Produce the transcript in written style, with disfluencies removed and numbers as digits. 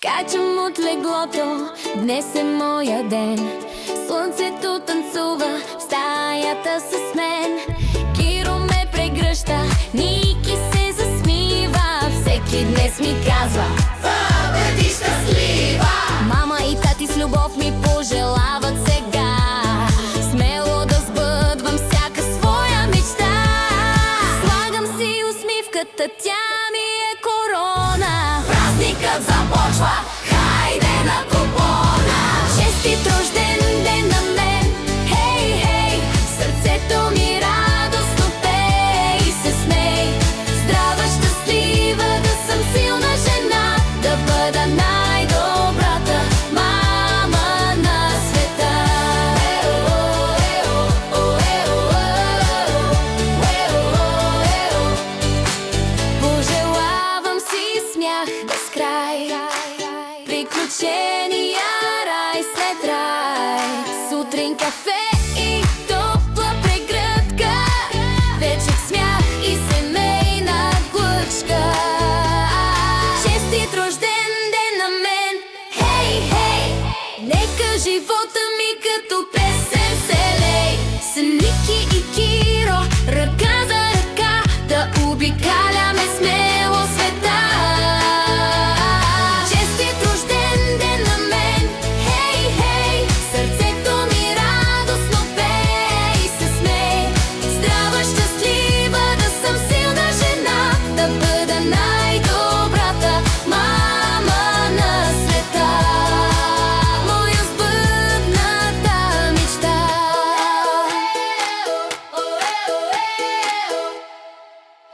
Скачам от леглото, днес е моя ден. Слънцето танцува в стаята с мен. Киро ме прегръща, Ники се засмива. Всеки днес ми казва: бъди щастлива! Мама и тати с любов ми пожелават сега смело да сбъдвам всяка своя мечта. Слагам си усмивката, тя ми е корона. Празникът започва, хайде на купона. Честит рожден ден на мен, хей, хей. Сърцето ми радостно пее и се смей. Здрава, щастлива, да съм силна жена, да бъда най-добрата мама на света. Пожелавам си смях без край, приключения